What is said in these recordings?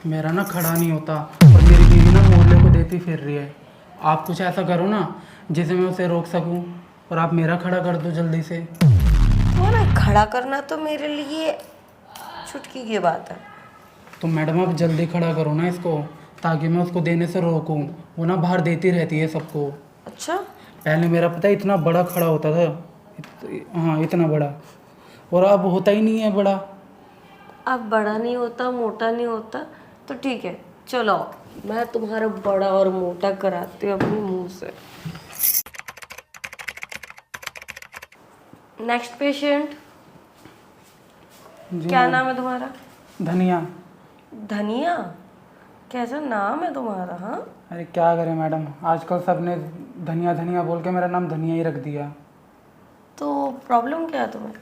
मेरा ना खड़ा नहीं होता और मेरी बीवी ना मोहल्ले को देती फिर रही है। आप कुछ ऐसा करो ना जिसे मैं उसे रोक सकूं और आप मेरा खड़ा कर दो जल्दी से। वो ना खड़ा करना तो मेरे लिए चुटकी की बात है। तो मैडम आप जल्दी खड़ा करो ना इसको, ताकि मैं उसको देने से रोकूं। वो ना बाहर देती रहती है सबको। अच्छा, पहले मेरा पता है इतना बड़ा खड़ा होता था, हाँ इतना बड़ा, और अब होता ही नहीं है बड़ा। अब बड़ा नहीं होता, मोटा नहीं होता, तो ठीक है, चलो मैं तुम्हारा बड़ा और मोटा कराती हूँ अपने मुंह से। Next patient. जी क्या मैम। नाम है तुम्हारा? धनिया। धनिया? कैसा नाम है तुम्हारा? हाँ, अरे क्या करें मैडम, आजकल सबने धनिया धनिया बोल के मेरा नाम धनिया ही रख दिया। तो प्रॉब्लम क्या है तुम्हें?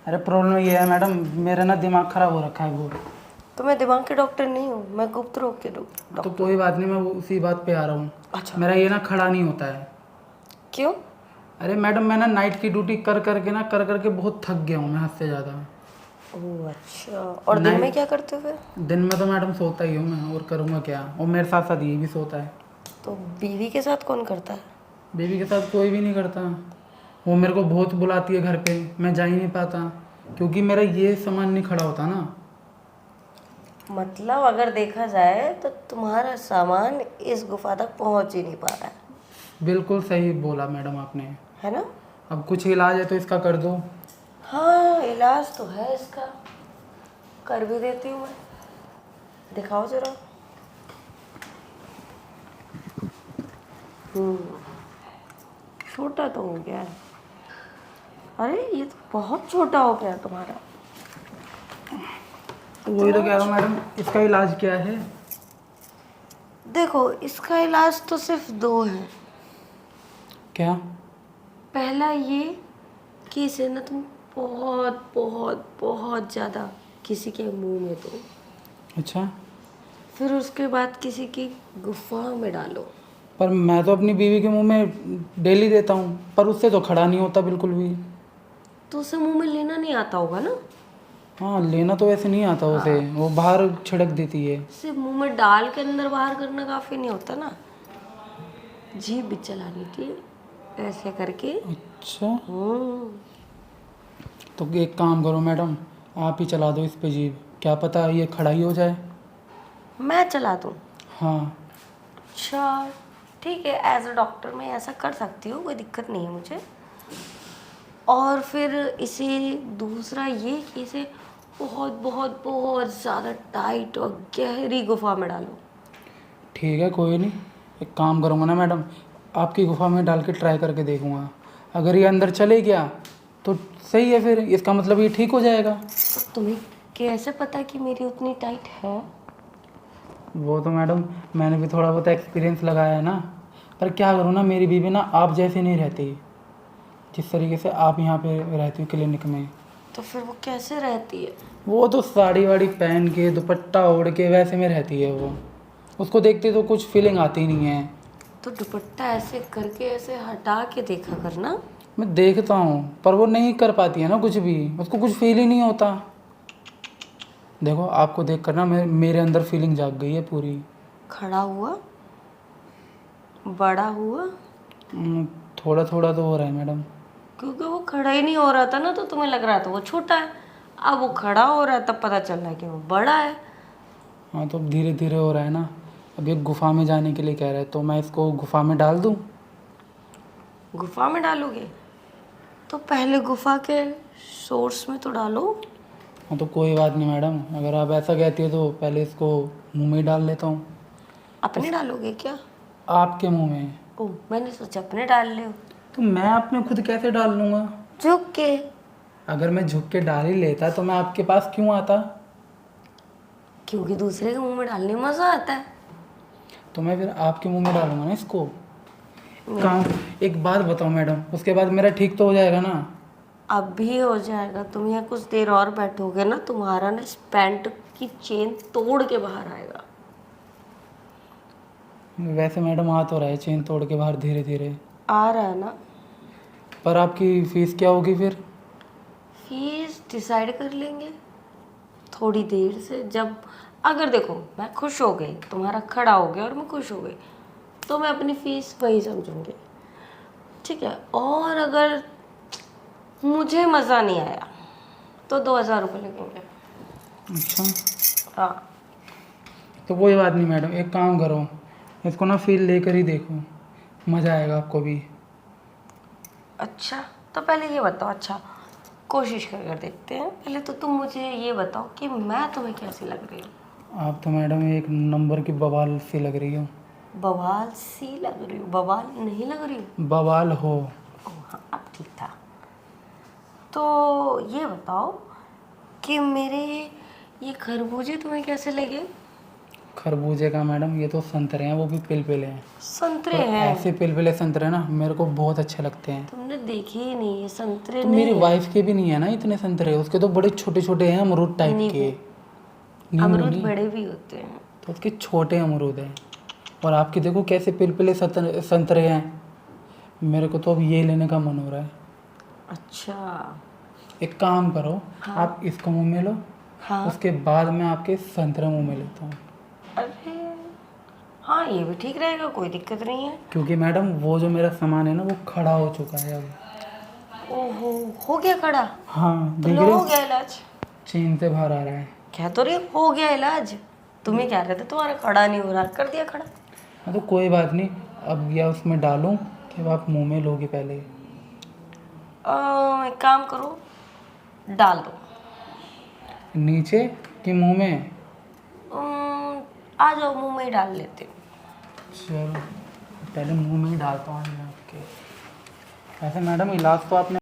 अरे प्रॉब्लम ये है मैडम, मेरा ना दिमाग खराब हो रखा है बहुत। तो मैं दिमाग के डॉक्टर नहीं हूँ, मैं गुप्त रोग के तो डॉक्टर। कोई बात नहीं, मैं उसी बात पे आ रहा हूँ। अच्छा, मेरा ये ना खड़ा नहीं होता है। क्यों? अरे मैडम मैं ना नाइट की ड्यूटी कर करके ना कर करके बहुत थक गया हूँ मैं, हद से ज़्यादा। ओह अच्छा, और दिन में क्या करते हो फिर? दिन में तो मैडम सोता ही हूँ मैं, और करूँगा क्या। और मेरे साथ साथ ये भी सोता है। तो बीवी के साथ कौन करता है? बेबी के साथ कोई भी नहीं करता। वो मेरे को बहुत बुलाती है घर पे, मैं जा ही नहीं पाता क्योंकि मेरा ये सामान नहीं खड़ा होता ना। मतलब अगर देखा जाए तो तुम्हारा सामान इस गुफा तक पहुंच ही नहीं पा रहा है, बिल्कुल सही बोला मैडम आपने। है ना? अब कुछ इलाज है तो इसका कर दो। हाँ, इलाज तो है इसका, कर भी देती हूँ मैं। दिखाओ जरा। छोटा तो हो गया है। अरे ये तो बहुत छोटा हो गया तुम्हारा। वही तो कह रहा हूँ मैडम, इसका इलाज क्या है? देखो, इसका इलाज तो सिर्फ दो है। क्या? पहला ये कि इसे ना तुम बहुत बहुत बहुत ज़्यादा किसी के मुंह में दो, अच्छा, फिर उसके बाद किसी की गुफा में डालो। पर मैं तो अपनी बीवी के मुंह में डेली देता हूँ, पर उससे तो खड़ा नहीं होता बिल्कुल भी। तो उसे मुंह में लेना नहीं आता होगा ना? हाँ, लेना तो वैसे नहीं आता उसे, वो बाहर छिड़क देती है। सिर्फ मुंह में डाल के अंदर बाहर करना काफ़ी नहीं होता ना, जीभ भी चलानी चाहिए ऐसे करके। अच्छा, हम्म, तो एक काम करो मैडम, आप ही चला दो इस पे जीभ, क्या पता ये खड़ा ही हो जाए। मैं चला दूँ? हाँ। अच्छा ठीक है, एज अ डॉक्टर मैं ऐसा कर सकती हूँ, कोई दिक्कत नहीं है मुझे। और फिर इसे दूसरा ये कि इसे बहुत बहुत बहुत ज़्यादा टाइट और गहरी गुफा में डालो। ठीक है, कोई नहीं, एक काम करूँगा ना मैडम, आपकी गुफा में डाल के ट्राई करके देखूँगा। अगर ये अंदर चले गया तो सही है, फिर इसका मतलब ये ठीक हो जाएगा। तो तुम्हें कैसे पता कि मेरी उतनी टाइट है? वो तो मैडम मैंने भी थोड़ा बहुत एक्सपीरियंस लगाया है ना, पर क्या करूँ ना, मेरी बीवी ना आप जैसी नहीं रहती, जिस तरीके से आप यहाँ पे रहती हो क्लिनिक में। तो फिर वो कैसे रहती है? वो तो साड़ी वाड़ी पहन के दुपट्टा ओढ़ के वैसे में रहती है वो, उसको देखते तो कुछ फीलिंग आती नहीं है। तो दुपट्टा ऐसे करके ऐसे हटा के देखा करना। मैं देखता हूँ पर वो नहीं कर पाती है ना कुछ भी, उसको कुछ फील ही नहीं होता। देखो आपको देख कर ना मेरे अंदर फीलिंग जाग गई है पूरी। खड़ा हुआ, बड़ा हुआ। थोड़ा थोड़ा तो हो रहा है मैडम। क्योंकि वो खड़ा ही नहीं हो रहा था ना, तो तुम्हें लग रहा था वो छोटा है। अब वो खड़ा हो रहा है तब पता चल रहा है कि वो बड़ा है। हाँ, तो धीरे धीरे हो रहा है ना। अब ये गुफा में जाने के लिए कह रहा है, तो मैं इसको गुफा में डाल दूँ? गुफा में डालोगे तो पहले गुफा के सोर्स में तो डालो। हाँ, तो कोई बात नहीं मैडम, अगर आप ऐसा कहती हो तो पहले इसको मुंह में ही डाल लेता हूँ। अपने डालोगे क्या? आपके मुंह में? ओह, मैंने सोचा अपने डाल ले। तो मैं अपने खुद कैसे डाल लूँगा? झुक के। अगर मैं झुक के डाल ही लेता तो मैं आपके पास क्यों आता? क्योंकि दूसरे के मुंह में डालने में मजा आता है। तो मैं फिर आपके मुंह में डालूंगा ना इसको। काम, एक बात बताओ मैडम, उसके बाद मेरा ठीक तो हो जाएगा ना? अब भी हो जाएगा, तुम यहाँ कुछ देर और बैठोगे ना, तुम्हारा ना इस पैंट की चेन तोड़ के बाहर आएगा। वैसे मैडम आ तो रहा है चेन तोड़ के बाहर धीरे धीरे। आ रहा है ना? पर आपकी फीस क्या होगी फिर? फीस डिसाइड कर लेंगे थोड़ी देर से, जब अगर देखो मैं खुश हो गई, तुम्हारा खड़ा हो गया और मैं खुश हो गई, तो मैं अपनी फीस वही समझूंगी, ठीक है। और अगर मुझे मज़ा नहीं आया तो 2,000 रुपये लगेंगे। अच्छा, हाँ, तो कोई बात नहीं मैडम, एक काम करो, इसको ना फील लेकर ही देखो, मज़ा आएगा आपको भी। अच्छा तो पहले ये बताओ, अच्छा कोशिश कर देखते हैं। पहले तो तुम मुझे ये बताओ कि मैं तुम्हें कैसी लग रही हूँ। आप तो मैडम एक नंबर की बवाल सी लग रही हो। बवाल सी लग रही हूँ? बवाल नहीं लग रही हूँ? बवाल हो। ओह हाँ, अब ठीक था। तो ये बताओ कि मेरे ये खरबूजे तुम्हें कैसे लगे? खरबूजे का मैडम, ये तो संतरे हैं, वो भी पिलपिले हैं। संतरे और हैं? ऐसे पिलपिले संतरे ना मेरे को बहुत अच्छे लगते हैं। तुमने देखे ही नहीं, ये संतरे तो नहीं मेरी है। वाइफ के भी नहीं है ना इतने संतरे, उसके तो बड़े छोटे छोटे हैं, अमरूद टाइप के। नींबू अमरूद नहीं, बड़े भी होते हैं। तो उसके छोटे अमरूद हैं। और आपके देखो कैसे पिलपिले संतरे हैं। मेरे को तो अब ये लेने का मन हो रहा है। अच्छा एक काम करो, हाँ। आप इसको मुंह में लो, हाँ, उसके बाद मैं आपके संतरे मुंह में लेता हूँ। अरे हाँ ये भी ठीक रहेगा, कोई दिक्कत नहीं है। क्योंकि मैडम वो जो मेरा सामान है ना वो खड़ा हो चुका है अब। ओहो, हो गया खड़ा? हाँ, तो देख लो, रहे हो हो, गया इलाज। चीन से बाहर आ रहा है। कह तो रही हो, हो गया इलाज। तुम्हें क्या रहता, तुम्हारा खड़ा नहीं हो रहा, कर दिया खड़ा। हाँ, तो कोई बात नहीं, अब या उसमें डालूं कि आप मुंह में लोगे पहले? एक काम करो, डाल दो। नीचे कि मुंह में? आ जाओ, मुंह में ही डाल लेते हो। चलो, पहले मुंह में ही डालता हूँ मैं आपके। वैसे मैडम इलाज तो आपने